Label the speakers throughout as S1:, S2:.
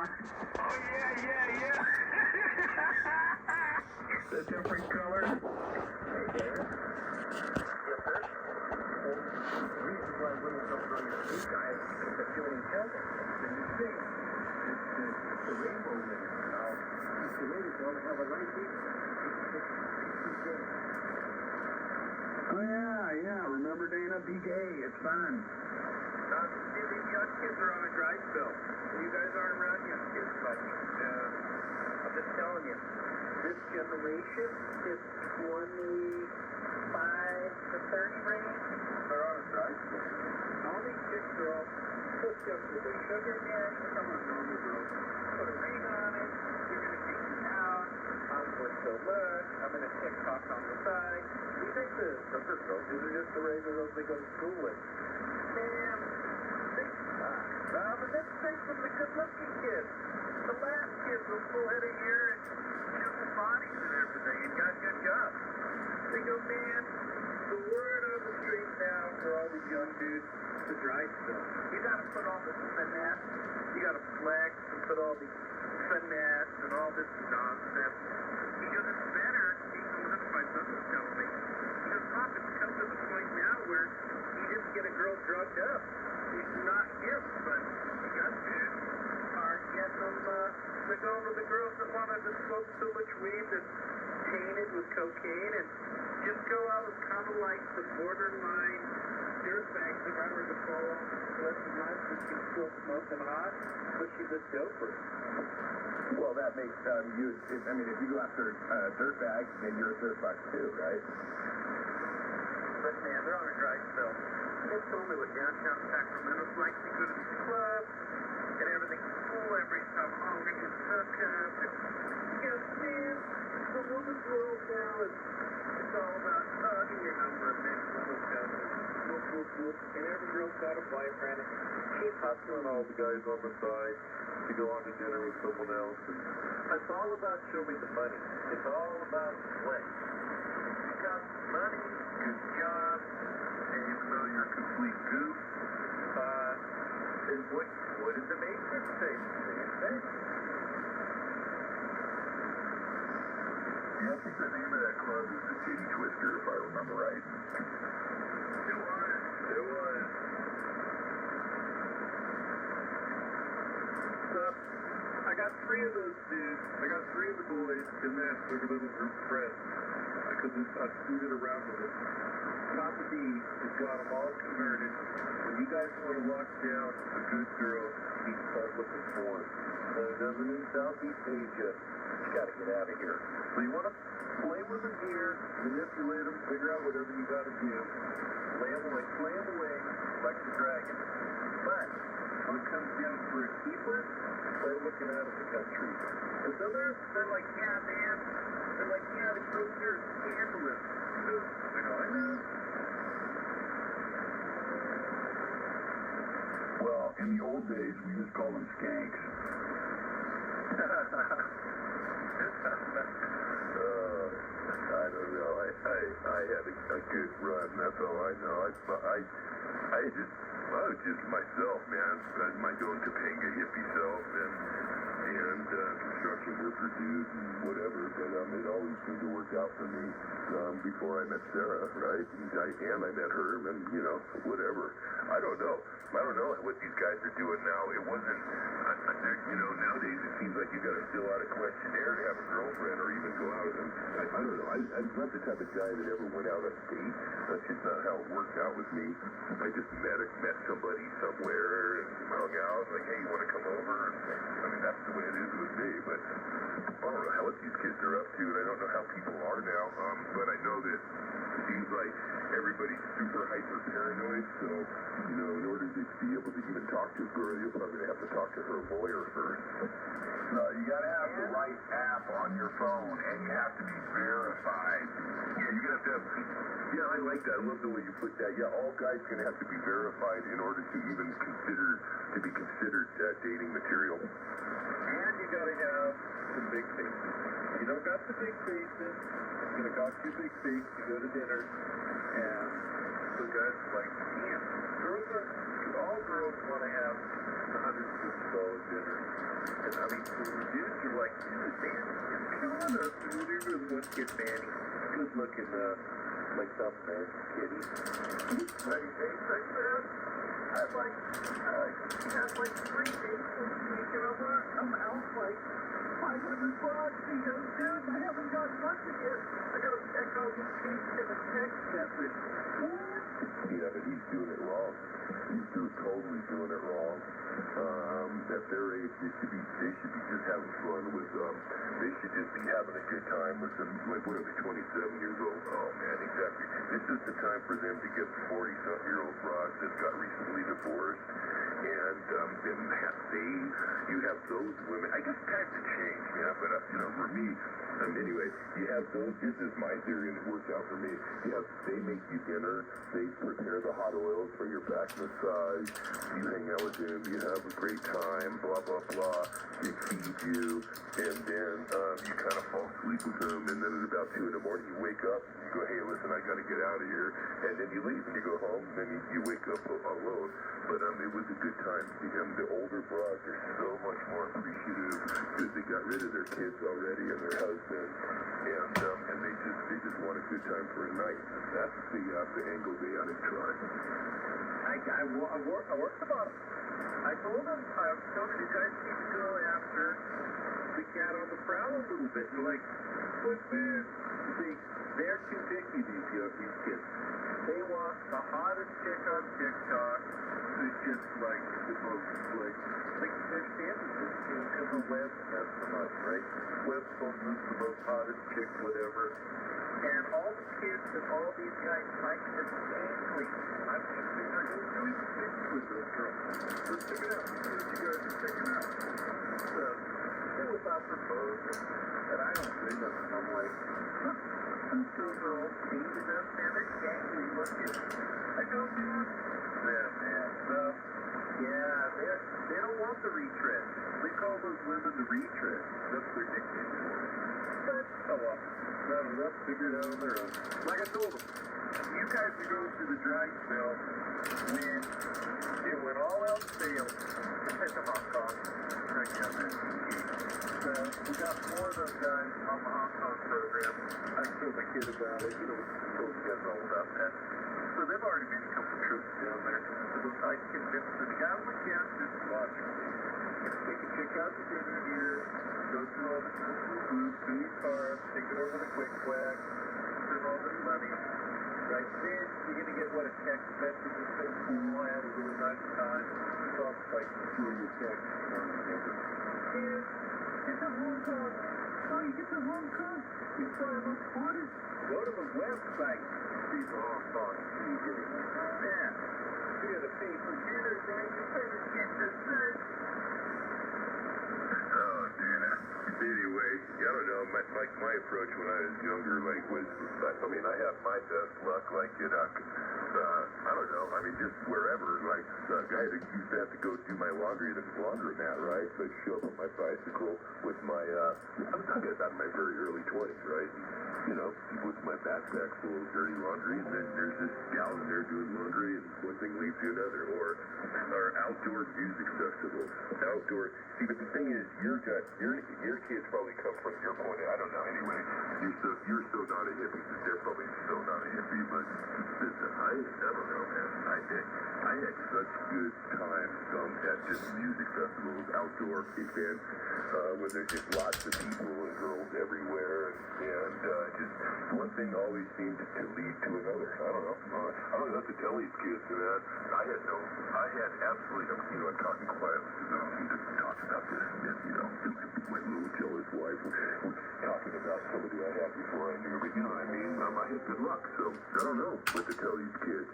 S1: chock?
S2: Oh, yeah.
S1: The different color?
S3: Yes, sir. The reason why women don't run your blue guys is because they're feeling each other. And you see, it's the rainbow women. Now, these ladies want to have a nice evening.
S1: Oh, yeah. Remember, Dana? Be gay. It's fun.
S3: See, these young kids are on a dry spell. You guys aren't around young kids much. I'm just telling you, this generation is 25 to 30 range.
S1: They're on a dry spell.
S3: All these chicks are all hooked up with a sugar daddy.
S1: Come on, normal girl.
S3: Put a ring on it. You're going to take me out. I'm going to look. I'm going to TikTok on the side. These ain't the sugar girls. These are just the regular girls they go to school with. Man, they suck. But let's take from the good-looking kids. The last kids with full head of hair and beautiful bodies and everything and got good jobs. They go, man, the word on the street now for all these young dudes is the dry spell. You got to put all this finesse. You got to flex and put all these finesse and all this nonsense. Because it's better, even this my son was telling me, because Pop, it's come to the point now where he didn't get a girl drugged up. He's not him, but young dudes are getting them, they're going to the girls that want to smoke so much weed that's tainted with cocaine and just go out as kind of like the borderline dirtbags if I were to fall off the cliff and not that she's still smoking hot, but she's a doper.
S1: Well, that makes if you go after dirtbag, then you're a dirtbag too, right?
S3: But man, they're on a dry spell. They told me what downtown Sacramento's like. They go to the club, and everything's full every time. Oh, we're going to hook up. And, man, the woman's world now is it's all about hugging your number of men to hook up. Whoop. And every girl's got a boyfriend. And she's hustling all the guys on the side to go on to dinner with someone else. And it's all about show me the money. It's all about flex. Because money, good job, and even though you're a complete goof, is what did the Matrix say?
S1: Yeah, I think the name of that club is the Titty Twister, if I remember right.
S3: It was. So, I got 3 of those dudes. I got 3 of the boys in that little group of friends. Because I scooted around with it. Papa D has got them all converted. When you guys want to walk down a good girl, you start looking for it. So it doesn't in Southeast Asia. You got to get out of here. So you want to play with them here, manipulate them, figure out whatever you got to do. Play them away like the dragon. But when it comes down for a keeper, start looking out of the country. And so they're like, yeah, man. They're like, yeah, the girls here are scandalous. I know.
S1: Well, in the old days, we just called them skanks.
S4: I don't know. I had a good run. That's all I know. I was just myself, man. My own Topanga hippie self and construction worker dude and whatever. But it always seemed to work out for me before I met Sarah, right? And I met her, and whatever. I don't know what these guys are doing now. It wasn't, nowadays it seems like you got to fill out a questionnaire to have a girlfriend or even go out and, I don't know. I'm not the type of guy that ever went out on a date. That's just not how it worked out with me. I just met somebody somewhere and hung out, like, hey, you want to come over? And, that's the way it is with me, but I don't know what these kids are up to, and I don't know how people are now, but I know that it seems like everybody's super hyper paranoid, so, in order to be able to even talk to a girl, you're probably going to have to talk to her lawyer first.
S1: No, you got to have the right app on your phone, and you have to be verified.
S4: Yeah, you have to have, I like that. I love the way you put that. Yeah, all guys going to have to be verified in order to even be considered dating material.
S3: And you got to have some big faces. You don't got the big faces, it's going to cost you a big face to go to dinner. And so guys like, all girls want to have $150 dinner. And like, dude, man, come on up, dude. There's this one kid, man. Good looking, like tough man, kitty. Like, hey, check it out. He has like 3 days a week, and I'm out like $500. He goes, dude, I haven't got nothing yet. I got a check on his cheek and a text message. What?
S4: Yeah, but he's doing it wrong. He's totally doing it wrong. At their age, they should be just having fun with they should just be having a good time with them. Like, what are they, 27 years old? Oh man, exactly. This is the time for them to get 40-something-year-old broads that got recently divorced, and you have those women. I guess times have changed, yeah, but for me, anyway, you have those. This is my theory, and it works out for me. They make you dinner, they prepare the hot oils for your back massage, you hang out with them, you have a great time, blah blah blah. They feed you, and then you kind of fall asleep with them, and then at about 2 in the morning you wake up, and you go, hey, listen, I got to get out of here, and then you leave and you go home, and then you wake up alone. But it was a good time. The older broads are so much more appreciative because they got rid of their kids already and their husbands, and they just want a good time for a night. That's the angle they ought to try.
S3: I worked about it. I told him, I was telling you guys need to go after the cat on the prowl a little bit. You're like, but man, they're too picky, these kids. They want the hottest chick on TikTok who's just like the most, like their standards because the web has so much, right? Web who's the most hottest chick, whatever. And all the kids and all these guys like the same thing. I'm thinking they're doing things with those girls. Let's check it out. You guys are checking out. So, it was not proposed, and I don't say nothing. I'm like, these two girls painted them, and they're gangly looking. I go, dude. Yeah, man. So, yeah, they don't want the retread. We call those women the retread. That's their nickname for it. But, oh well. Not enough, figured out on their own. Like I told them, you guys are going through the dry spell when all else fails. Take them Hong Kong. Right down there. So, we got 4 of those guys on the Hong Kong program. I told my kid about it. Told you guys all about that. So they've already made a couple trips down there. So I convinced the guy we can just watch. They can check out the dinner here, go through all the food, food cars, take it over the quick quack, turn all this money. Right then, you're going to get a text message that says, cool, I had a really nice time. It's off like 2 of your texts. And get to Hong Kong. Oh, you get to Hong Kong? You fly about quarters? Go to the website. See the Hong Kong TV. Man, you're going to pay for dinner, man. You better get the search.
S4: Oh, Dana. Anyway, I don't know. My approach when I was younger, was I had my best luck, I don't know. Just wherever. I used to have to go do my laundry at a laundromat, right? So I'd show up on my bicycle with my, I'm talking about my very early 20s, right? With my backpack full of dirty laundry, and then there's this gal in there doing laundry, and one thing leads to another. Or outdoor music festivals. See, but the thing is, your kids probably come from your point. I don't know. Anyway, you're so not a hippie. They're probably so not a hippie. But listen, I don't know, man. I had such good times at just music festivals, outdoor events, where there's just lots of people and girls everywhere, and just one thing always seemed to lead to another. I don't know. I don't know what to tell these kids, man. I had absolutely. I'm talking quietly because I don't need to talk about this. My little jealous wife was talking about somebody I had before I knew, but you know what I mean. I had good luck, so I don't know what to tell these kids.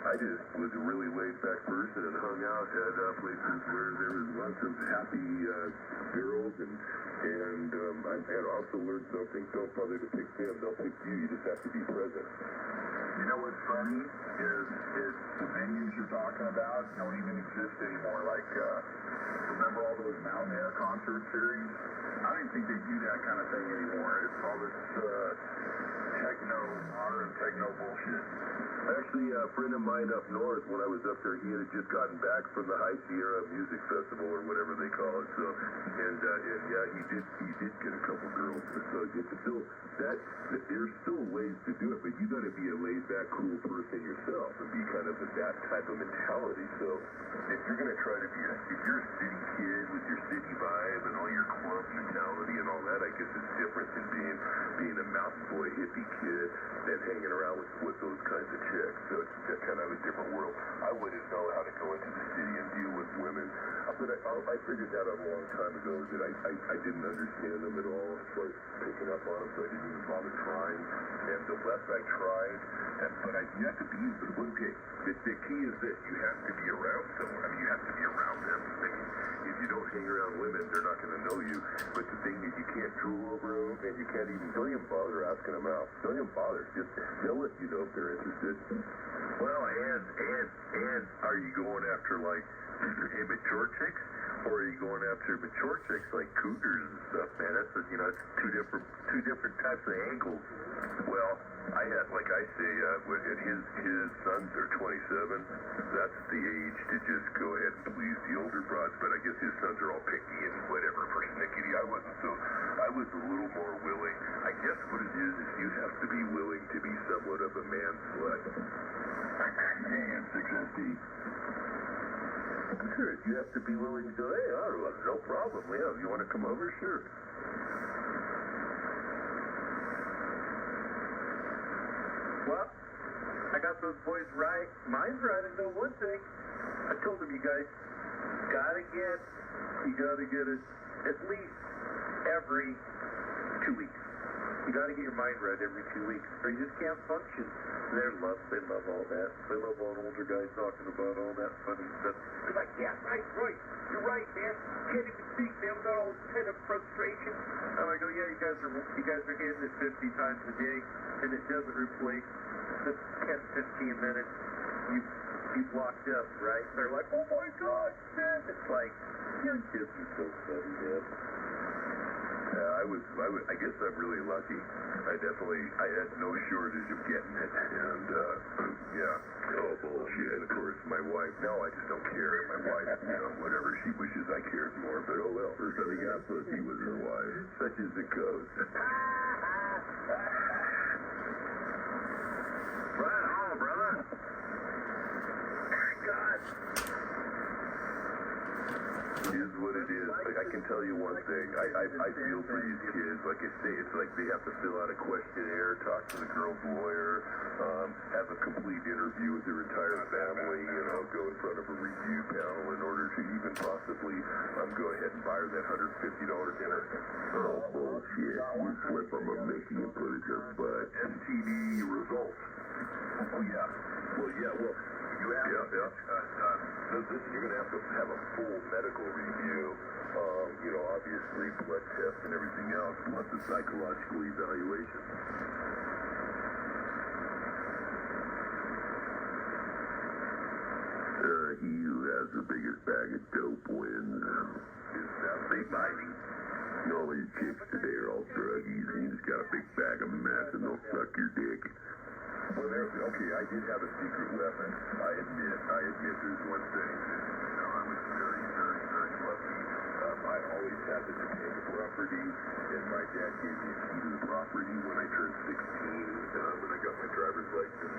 S4: I just was a really laid-back person and hung out at places where there was lots of happy girls, and I had also learned something. Don't bother to pick them; they'll pick you. You just have to be present.
S1: You know what's funny is the venues you're talking about don't even exist anymore. Remember all those Mountain Air concert series? I don't even think they do that kind of thing anymore. It's all this techno, modern techno bullshit.
S4: Actually, a friend of mine up north, when I was up there, he had just gotten back from the High Sierra Music Festival or whatever they call it. So, and yeah, he did get a couple girls. So it's still there's still ways to do it, but you got to be a laid-back, cool person yourself and be kind of that type of mentality. So if you're gonna try to be if you're a city kid with your city vibe and all your club mentality and all that, I guess it's different than being a mountain boy hippie kid and hanging around with those kinds of chicks. So it's kind of a different world. I wouldn't know how to go into the city and deal with women, but I figured that out a long time ago that I didn't understand them at all as far as picking up on them, so I didn't even bother trying. And the less I tried, but you have to be, okay, the key is this, you have to be around someone. I mean, you have to be around them. I mean, if you don't hang around women, they're not going to know you. But the thing is, you can't drool over them, and you can't even, don't even bother asking them out. Don't even bother. Just they'll let you know if they're interested. Well, and are you going after, like, immature chicks? Or are you going after mature chicks like cougars and stuff, man? That's it's two different types of angles. Well, I had, like I say, when his sons are 27. That's the age to just go ahead and please the older broads. But I guess his sons are all picky and whatever, persnickety. I wasn't, so I was a little more willing. I guess what it is you have to be willing to be somewhat of a man slut.
S1: Man, 6SD.
S4: Sure, you have to be willing to go, hey, no problem, yeah, you want to come over? Sure.
S3: Well, I got those boys right. Mine's right. I know one thing. I told them, you guys gotta get it at least every 2 weeks. You gotta get your mind right every 2 weeks, or you just can't function. They love all that. They love all older guys talking about all that funny stuff. They're like, yeah, right, you're right, man. Can't even speak, man, without all this kind of frustration. And I go, yeah, you guys are hitting it 50 times a day, and it doesn't replace the 10, 15 minutes you've locked up, right? They're like, oh my God, man. It's like, young kids are so funny, man.
S4: I guess I'm really lucky. I had no shortage of getting it, and yeah. Oh bullshit! And of course, my wife. No, I just don't care. My wife, whatever she wishes I cared more. But oh well. First time he got pussy was her wife. Such as it goes.
S2: Right on, brother.
S3: God.
S4: It is what it is. Like, I can tell you one thing. I feel for these kids. Like I say, it's like they have to fill out a questionnaire, talk to the girl's lawyer, have a complete interview with their entire family, go in front of a review panel in order to even possibly go ahead and buy her that $150 dinner. Oh, bullshit. You flip them a Mickey and put it to butt.
S1: STD results. Oh, yeah.
S4: Well, you have to. Listen, you're going to have a full medical review. Obviously blood tests and everything else, plus a psychological evaluation. He who has the biggest bag of dope wins. Is that big mighty? All these chicks today are all druggies, and you just got a big bag of meth and they'll suck your dick. Well, okay, I did have a secret weapon. I admit there's one thing that, I was very, very, very lucky. I always had the Topanga property, and my dad gave me a key to the property when I turned 16, when I got my driver's license.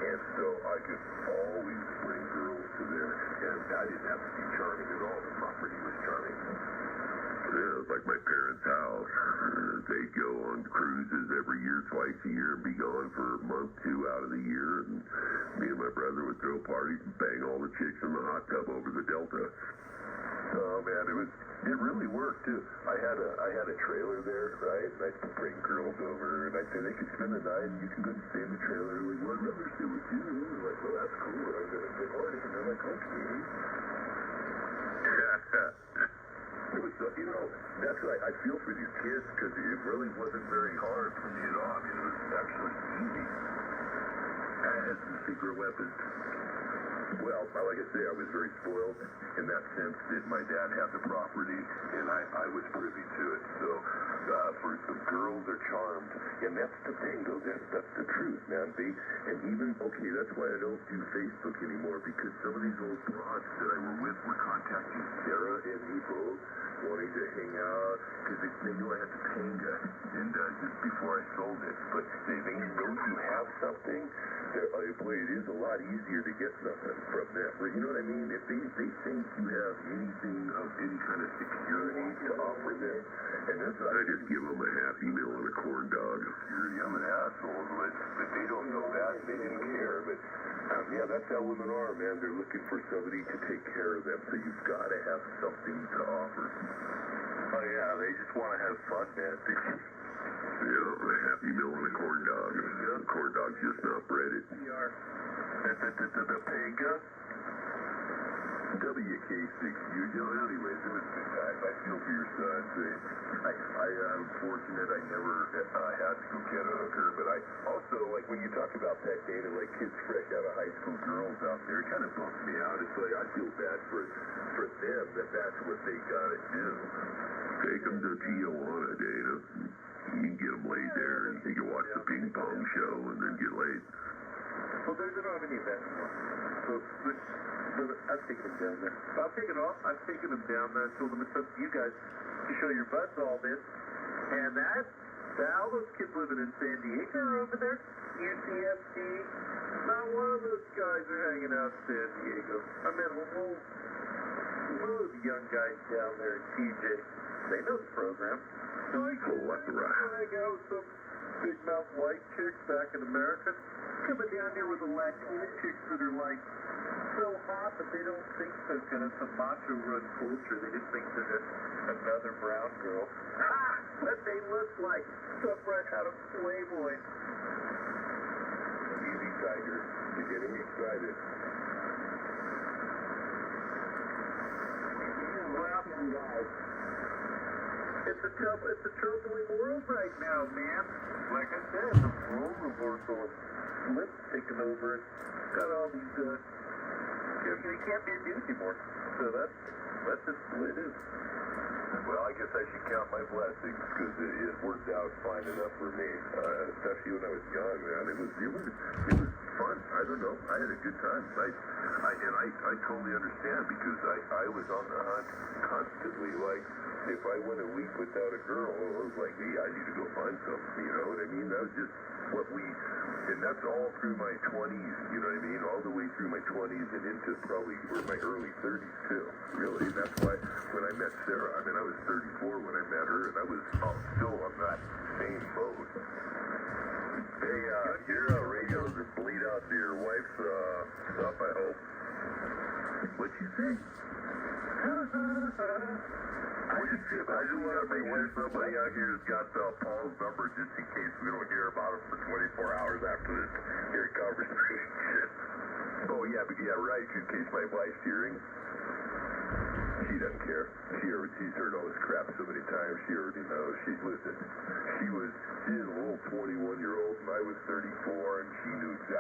S4: And so I could always bring girls to there, and I didn't have to be charming at all. The property was charming. Yeah, it was like my parents' house. They'd go on cruises every year, twice a year, and be gone for a month, 2 out of the year. And me and my brother would throw parties and bang all the chicks in the hot tub over the Delta. Oh man, it really worked too. I had a trailer there, right? And I'd bring girls over, and I'd say they could spend the night, and you can go and stay in the trailer. Like, well, I'd rather stay with you. And we're like, well, that's cool. I'm gonna get horny, and they're like, okay. It was, that's right. I feel for these kids because it really wasn't very hard for me at all. I mean, it was actually easy. I had some secret weapons. Well, like I say, I was very spoiled in that sense that my dad had the property and I was privy to it. So, for the girls are charmed, and that's the thing, though. That's the truth, man. And even that's why I don't do Facebook anymore, because some of these old broads that I were with were contacting Sarah and me both, wanting to hang out, because they knew I had the Panga, and just before I sold it. But they those who have something, boy, it is a lot easier to get something from them. You know what I mean? If they think you have anything of any kind of security to offer them, and that's what I just give them a Happy Meal and a corn dog. Security, I'm an asshole, but they don't know that. They didn't care. But yeah, that's how women are, man. They're looking for somebody to take care of them, so you've got to have something to offer. Oh yeah, they just want to have fun, man. A Happy Meal and a corn dog. The corn dog's just not breaded. The Panga? WK6U. Anyways, it was good times. I feel for your son. I'm fortunate I never had to go get a hooker, but I also, like, when you talk about that data, like kids fresh out of high school, girls out there, it kind of bumps me out. It's like I feel bad for them that's what they gotta do. Take them to Tijuana, Dana. You can get them laid there, and you can watch the ping pong show and then get laid.
S3: Well, they don't have any events anymore. So I've taken them down there. I've taken them down there and told them it's up to you guys to show your butts all this. And all those kids living in San Diego are over there. UCFD. Not one of those guys are hanging out in San Diego. I met one of the young guys down there in TJ. They know the program. So I hang out with some big mouth white chicks back in America. Coming down here with the Latina chicks that are like so hot that they don't think they're kind of some macho run culture. They just think they're just another brown girl. What they look like. Stuff right out of Playboy.
S4: Easy, Tiger. You're getting excited.
S3: It's a troubling world right now, man. Like I said, the role reversal is Flip's taking over. Got all these, you can't be a dude anymore. So that's just the way it is.
S4: Well, I guess I should count my blessings, because it worked out fine enough for me, especially when I was young, man. It was fun. I don't know. I had a good time. I totally understand, because I was on the hunt constantly. Like, if I went a week without a girl, it was like, hey, I need to go find something, you know what I mean? That was just what and that's all through my 20s, you know what I mean? All the way through my 20s and into probably my early 30s, too. Really, that's why when I met Sarah, I mean, I was 34 when I met her, and I was still on that same boat. Hey, your radio doesn't bleed out to your wife's stuff, I hope. What'd you say? I just want to make sure somebody out here has got Paul's number just in case we don't hear about him for 24 hours after this here conversation. Oh, yeah, right, in case my wife's hearing. She doesn't care. She's heard all this crap so many times. She already knows. She is a little 21-year-old, and I was 34, and she knew exactly.